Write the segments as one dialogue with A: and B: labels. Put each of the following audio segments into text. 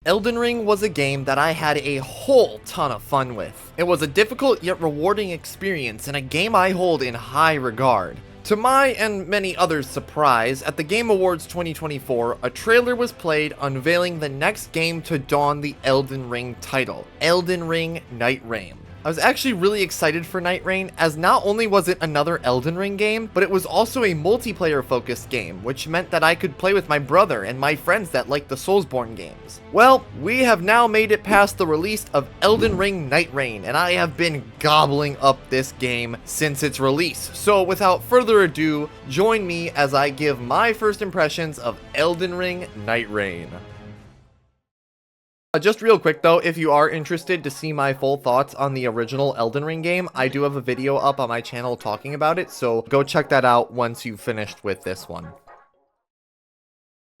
A: Elden Ring was a game that I had a whole ton of fun with. It was a difficult yet rewarding experience and a game I hold in high regard. To my and many others' surprise, at the Game Awards 2024, a trailer was played unveiling the next game to don the Elden Ring title, Elden Ring Nightreign. I was actually really excited for Nightreign, as not only was it another Elden Ring game, but it was also a multiplayer-focused game, which meant that I could play with my brother and my friends that like the Soulsborne games. Well, we have now made it past the release of Elden Ring Nightreign, and I have been gobbling up this game since its release. So without further ado, join me as I give my first impressions of Elden Ring Nightreign. Just real quick though, if you are interested to see my full thoughts on the original Elden Ring game, I do have a video up on my channel talking about it, so go check that out once you've finished with this one.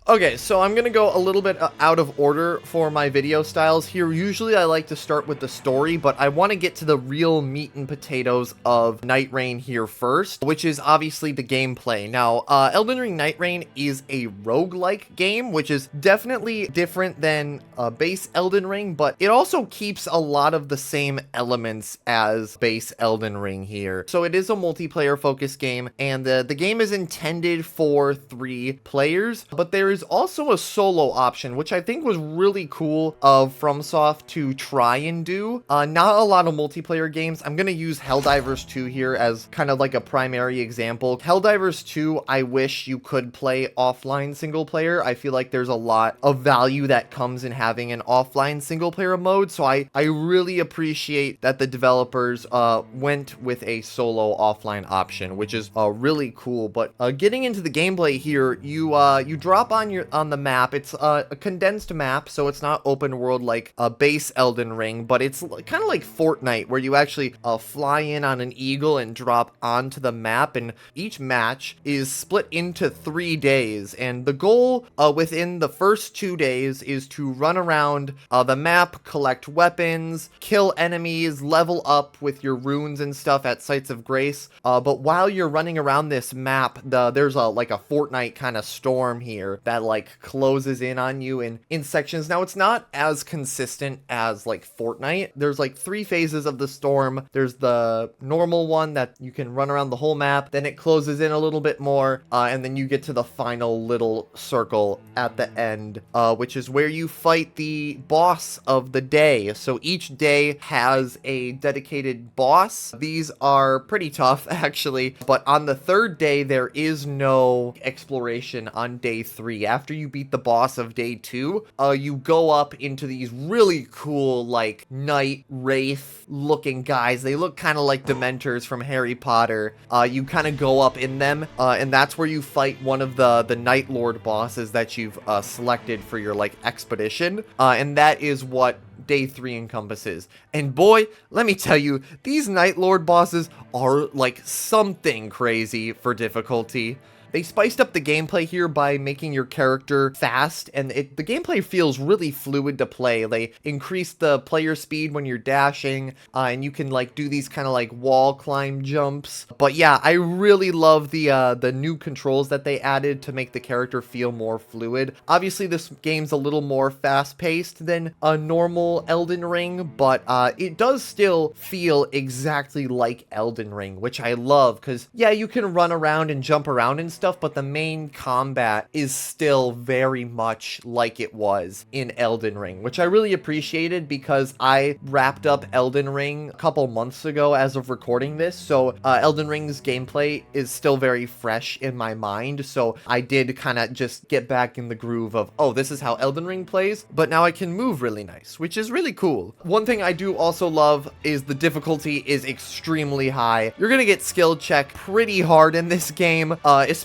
A: Okay, so I'm gonna go a little bit out of order for my video styles here. Usually I like to start with the story, but I want to get to the real meat and potatoes of Nightreign here first, which is obviously the gameplay. Now, Elden Ring Nightreign is a roguelike game, which is definitely different than base Elden Ring, but it also keeps a lot of the same elements as base Elden Ring here. So it is a multiplayer focused game, and the game is intended for 3 players, but there is also a solo option, which I think was really cool of FromSoft to try and do. Not a lot of multiplayer games. I'm going to use Helldivers 2 here as kind of like a primary example. Helldivers 2, I wish you could play offline single player. I feel like there's a lot of value that comes in having an offline single player mode, so I really appreciate that the developers went with a solo offline option, which is really cool. But getting into the gameplay here, you drop on the map. It's a condensed map, so it's not open world like a base Elden Ring, but it's kind of like Fortnite, where you actually fly in on an eagle and drop onto the map, and each match is split into 3 days, and the goal within the first 2 days is to run around the map, collect weapons, kill enemies, level up with your runes and stuff at Sites of Grace, but while you're running around this map, there's like a Fortnite kind of storm here that like closes in on you in sections. Now, it's not as consistent as like Fortnite. There's like 3 phases of the storm. There's the normal one that you can run around the whole map, then it closes in a little bit more, and then you get to the final little circle at the end, which is where you fight the boss of the day. So each day has a dedicated boss. These are pretty tough actually, but on the 3rd day there is no exploration on day 3. After you beat the boss of day 2, you go up into these really cool like night wraith looking guys. They look kind of like Dementors from Harry Potter. You kind of go up in them, and that's where you fight one of the Night Lord bosses that you've selected for your like expedition, and that is what day 3 encompasses. And boy, let me tell you, these Night Lord bosses are like something crazy for difficulty. They spiced up the gameplay here by making your character fast, and the gameplay feels really fluid to play. They increased the player speed when you're dashing, and you can like do these kind of like wall climb jumps. But yeah, I really love the new controls that they added to make the character feel more fluid. Obviously, this game's a little more fast-paced than a normal Elden Ring, but it does still feel exactly like Elden Ring, which I love, because yeah, you can run around and jump around and stuff, but the main combat is still very much like it was in Elden Ring, which I really appreciated because I wrapped up Elden Ring a couple months ago as of recording this, so Elden Ring's gameplay is still very fresh in my mind, so I did kind of just get back in the groove of, oh, this is how Elden Ring plays, but now I can move really nice, which is really cool. One thing I do also love is the difficulty is extremely high. You're gonna get skill checked pretty hard in this game,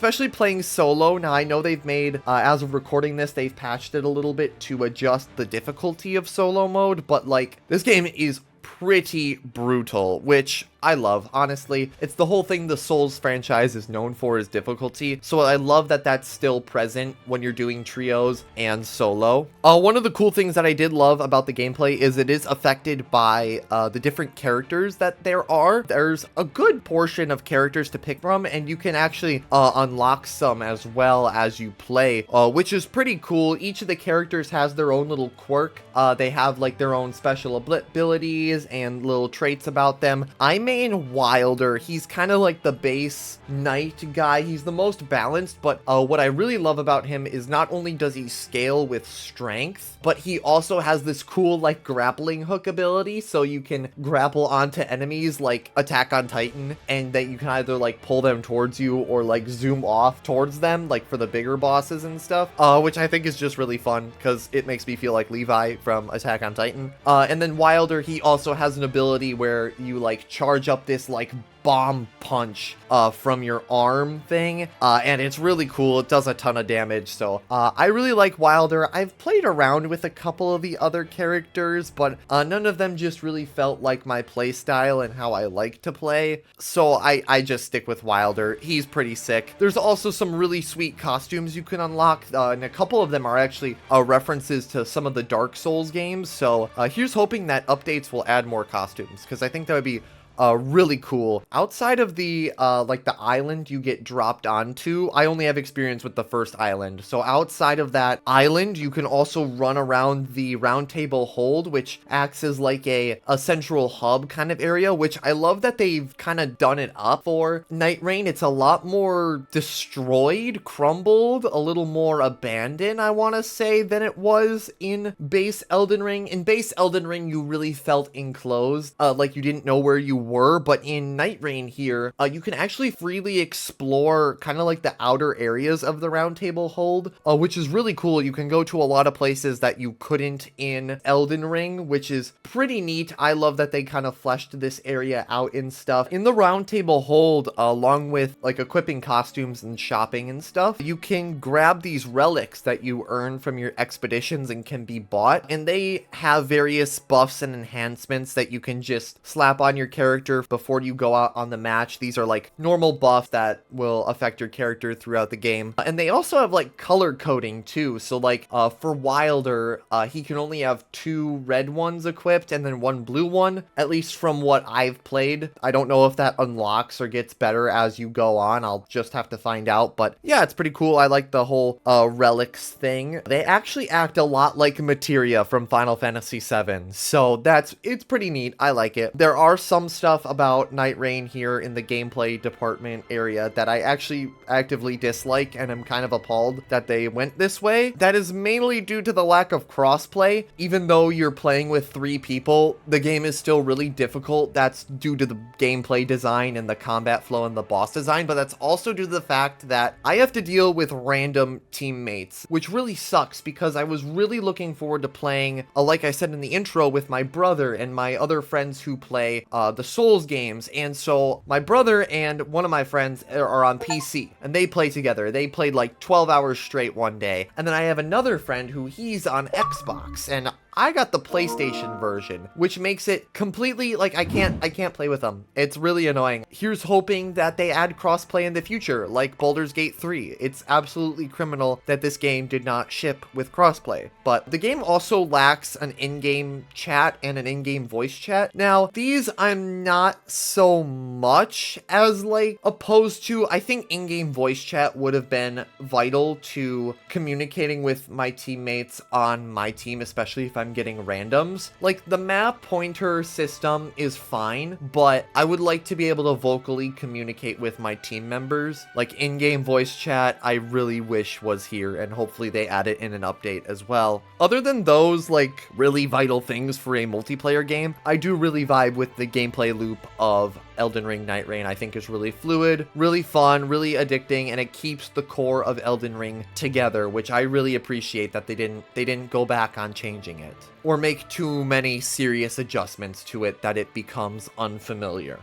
A: especially playing solo. Now, I know they've made, as of recording this, they've patched it a little bit to adjust the difficulty of solo mode, but like, this game is pretty brutal, which I love, honestly. It's the whole thing the Souls franchise is known for, is difficulty. So I love that that's still present when you're doing trios and solo. One of the cool things that I did love about the gameplay is it is affected by the different characters that there are. There's a good portion of characters to pick from, and you can actually unlock some as well as you play, which is pretty cool. Each of the characters has their own little quirk. They have like their own special abilities and little traits about them. I main Wilder. He's kind of like the base knight guy. He's the most balanced, but what I really love about him is not only does he scale with strength, but he also has this cool like grappling hook ability, so you can grapple onto enemies like Attack on Titan, and that you can either like pull them towards you or like zoom off towards them, like for the bigger bosses and stuff, which I think is just really fun because it makes me feel like Levi from Attack on Titan. And then Wilder, he also has an ability where you like charge up this like bomb punch from your arm thing, and it's really cool. It does a ton of damage, so I really like Wilder. I've played around with a couple of the other characters, but none of them just really felt like my play style and how I like to play, so I just stick with Wilder. He's pretty sick. There's also some really sweet costumes you can unlock, and a couple of them are actually references to some of the Dark Souls games, so here's hoping that updates will add more costumes, because I think that would be really cool. Outside of the like the island you get dropped onto, I only have experience with the first island. So outside of that island, you can also run around the Round Table Hold, which acts as like a central hub kind of area, which I love that they've kind of done it up for Nightreign. It's a lot more destroyed, crumbled, a little more abandoned, I want to say, than it was in base Elden Ring. In base Elden Ring, you really felt enclosed, like you didn't know where you were, but in Nightreign here, you can actually freely explore kind of like the outer areas of the Round Table Hold, which is really cool. You can go to a lot of places that you couldn't in Elden Ring, which is pretty neat. I love that they kind of fleshed this area out and stuff. In the Round Table Hold, along with like equipping costumes and shopping and stuff, you can grab these relics that you earn from your expeditions and can be bought, and they have various buffs and enhancements that you can just slap on your character before you go out on the match. These are like normal buffs that will affect your character throughout the game. And they also have like color coding too. So like for Wilder, he can only have 2 red ones equipped and then 1 blue one, at least from what I've played. I don't know if that unlocks or gets better as you go on. I'll just have to find out. But yeah, it's pretty cool. I like the whole relics thing. They actually act a lot like materia from Final Fantasy VII. So it's pretty neat. I like it. There are some stuff about Nightreign here in the gameplay department area that I actually actively dislike, and I'm kind of appalled that they went this way. That is mainly due to the lack of crossplay. Even though you're playing with 3 people, the game is still really difficult. That's due to the gameplay design and the combat flow and the boss design, but that's also due to the fact that I have to deal with random teammates, which really sucks because I was really looking forward to playing, like I said in the intro, with my brother and my other friends who play the Souls games. And so my brother and one of my friends are on PC and they play together. They played like 12 hours straight one day. And then I have another friend who he's on Xbox, and I got the PlayStation version, which makes it completely like I can't play with them. It's really annoying. Here's hoping that they add crossplay in the future, like Baldur's Gate 3. It's absolutely criminal that this game did not ship with crossplay. But the game also lacks an in-game chat and an in-game voice chat. Now, these I'm not so much as like opposed to. I think in-game voice chat would have been vital to communicating with my teammates on my team, especially if I'm getting randoms. Like, the map pointer system is fine, but I would like to be able to vocally communicate with my team members. Like, in-game voice chat, I really wish was here, and hopefully they add it in an update as well. Other than those, like, really vital things for a multiplayer game, I do really vibe with the gameplay loop of Elden Ring Nightreign. I think is really fluid, really fun, really addicting, and it keeps the core of Elden Ring together, which I really appreciate that they didn't go back on changing it or make too many serious adjustments to it that it becomes unfamiliar.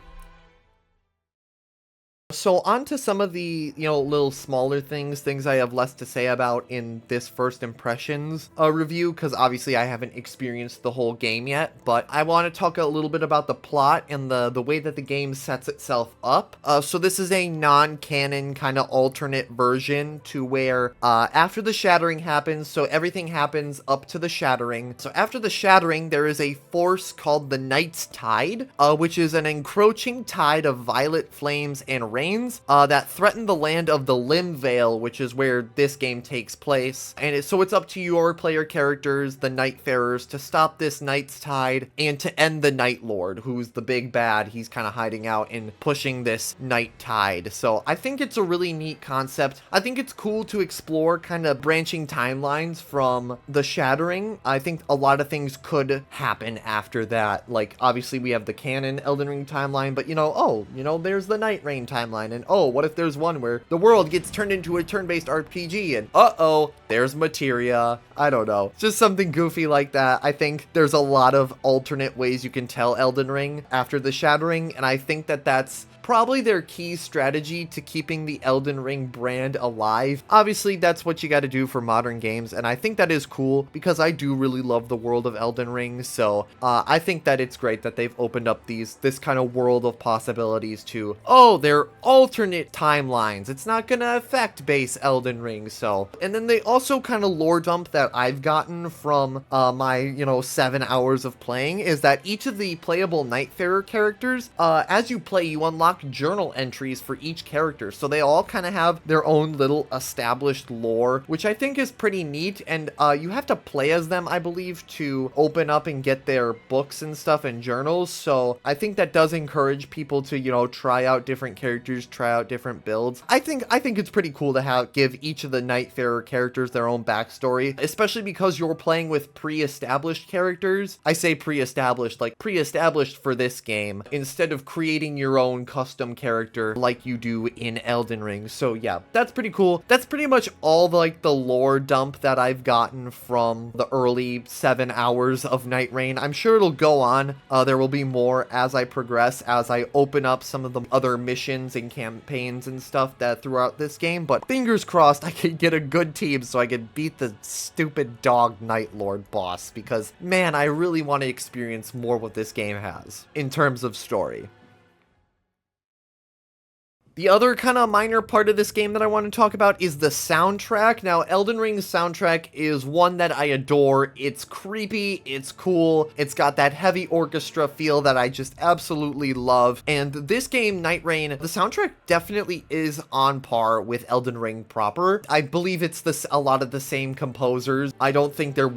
A: So on to some of the, little smaller things I have less to say about in this first impressions review, because obviously I haven't experienced the whole game yet, but I want to talk a little bit about the plot and the way that the game sets itself up. So this is a non-canon kind of alternate version to where after the shattering happens, so everything happens up to the shattering. So after the shattering, there is a force called the Night's Tide, which is an encroaching tide of violet flames and rains that threaten the land of the Limb Vale, which is where this game takes place. And so it's up to your player characters, the Nightfarers, to stop this Night's Tide and to end the Night Lord, who's the big bad. He's kind of hiding out and pushing this Night Tide. So I think it's a really neat concept. I think it's cool to explore kind of branching timelines from the shattering. I think a lot of things could happen after that. Like, obviously we have the canon Elden Ring timeline, but there's the Nightreign timeline, and what if there's one where the world gets turned into a turn-based RPG, and there's materia. I don't know, just something goofy like that. I think there's a lot of alternate ways you can tell Elden Ring after the shattering, and I think that that's probably their key strategy to keeping the Elden Ring brand alive. Obviously, that's what you got to do for modern games, and I think that is cool because I do really love the world of Elden Ring, so I think that it's great that they've opened up this kind of world of possibilities to, they're alternate timelines. It's not gonna affect base Elden Ring, so. And then they also kind of lore dump that I've gotten from my, 7 hours of playing is that each of the playable Nightfarer characters, as you play, you unlock journal entries for each character, so they all kind of have their own little established lore, which I think is pretty neat. And you have to play as them, I believe, to open up and get their books and stuff and journals, so I think that does encourage people to try out different characters, try out different builds. I think it's pretty cool to give each of the Nightfarer characters their own backstory, especially because you're playing with pre-established characters. I say pre-established, like pre-established for this game, instead of creating your own custom character like you do in Elden Ring. So yeah, that's pretty cool. That's pretty much all the lore dump that I've gotten from the early 7 hours of Nightreign. I'm sure it'll go on. There will be more as I progress, as I open up some of the other missions and campaigns and stuff that throughout this game, but fingers crossed I can get a good team so I can beat the stupid dog Night Lord boss, because man, I really want to experience more what this game has in terms of story. The other kind of minor part of this game that I want to talk about is the soundtrack. Now, Elden Ring's soundtrack is one that I adore. It's creepy, it's cool, it's got that heavy orchestra feel that I just absolutely love. And this game, Nightreign, the soundtrack definitely is on par with Elden Ring proper. I believe it's a lot of the same composers. I didn't think there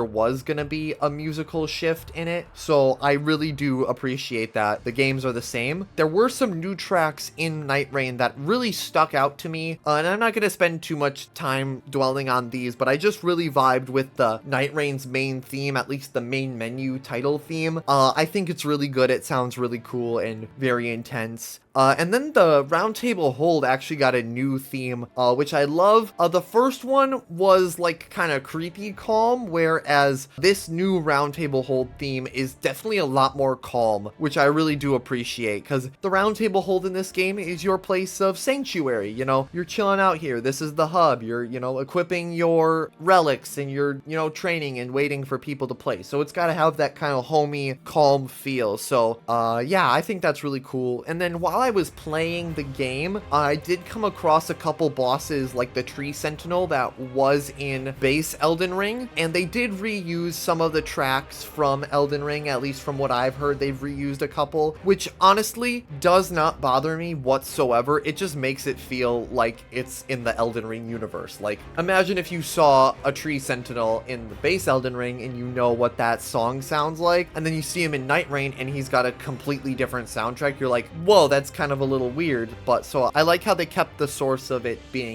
A: was gonna be a musical shift in it, so I really do appreciate that the games are the same. There were some new tracks in Nightreign that really stuck out to me, and I'm not going to spend too much time dwelling on these, but I just really vibed with the Nightreign's main theme, at least the main menu title theme. I think it's really good. It sounds really cool and very intense. And then the Roundtable Hold actually got a new theme, which I love. The first one was like kind of creepy calm, whereas this new Roundtable Hold theme is definitely a lot more calm, which I really do appreciate, because the Roundtable Hold in this game is your place of sanctuary. You're chilling out here. This is the hub. You're, equipping your relics, and you're, training and waiting for people to play. So it's got to have that kind of homey, calm feel. So, yeah, I think that's really cool. And then while I was playing the game, I did come across a couple bosses like the Tree Sentinel that was in base Elden Ring, and they did reuse some of the tracks from Elden Ring. At least from what I've heard, they've reused a couple, which honestly does not bother me whatsoever. It just makes it feel like it's in the Elden Ring universe. Like, imagine if you saw a Tree Sentinel in the base Elden Ring and you know what that song sounds like, and then you see him in Nightreign and he's got a completely different soundtrack. You're like, whoa, that's kind of a little weird. But so I like how they kept the source of it being,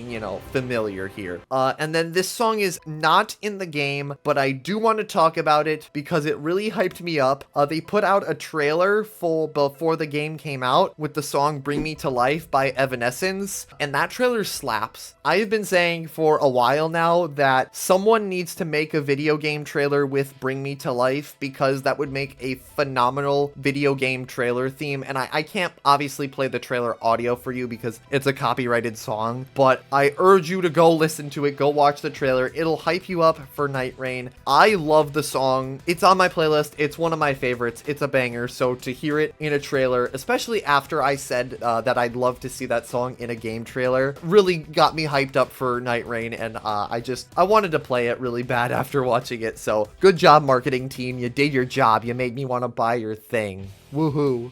A: familiar here. And then this song is not in the game, but I do want to talk about it because it really hyped me up. They put out a trailer before the game came out with the song Bring Me to Life by Evanescence, and that trailer slaps. I've been saying for a while now that someone needs to make a video game trailer with Bring Me to Life, because that would make a phenomenal video game trailer theme, and I can't obviously obviously play the trailer audio for you because it's a copyrighted song, but I urge you to go listen to it, go watch the trailer. It'll hype you up for Nightreign. I love the song. It's on my playlist. It's one of my favorites. It's a banger, so to hear it in a trailer, especially after I said that I'd love to see that song in a game trailer, really got me hyped up for Nightreign, and I wanted to play it really bad after watching it, so good job, marketing team. You did your job. You made me want to buy your thing. Woohoo.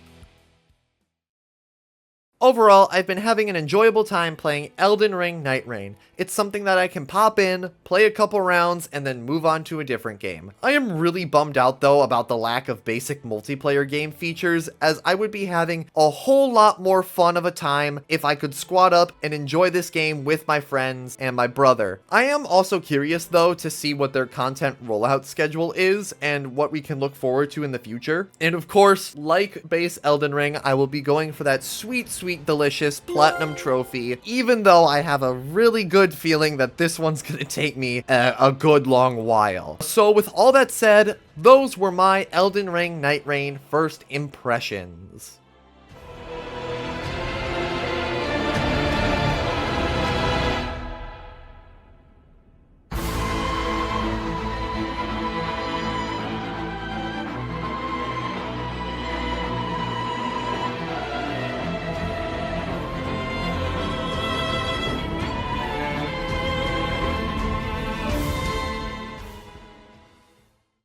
A: Overall, I've been having an enjoyable time playing Elden Ring Nightreign. It's something that I can pop in, play a couple rounds, and then move on to a different game. I am really bummed out though about the lack of basic multiplayer game features, as I would be having a whole lot more fun of a time if I could squad up and enjoy this game with my friends and my brother. I am also curious though to see what their content rollout schedule is and what we can look forward to in the future. And of course, like base Elden Ring, I will be going for that sweet, delicious platinum trophy, even though I have a really good feeling that this one's gonna take me a good long while. So with all that said, those were my Elden Ring Nightreign first impressions.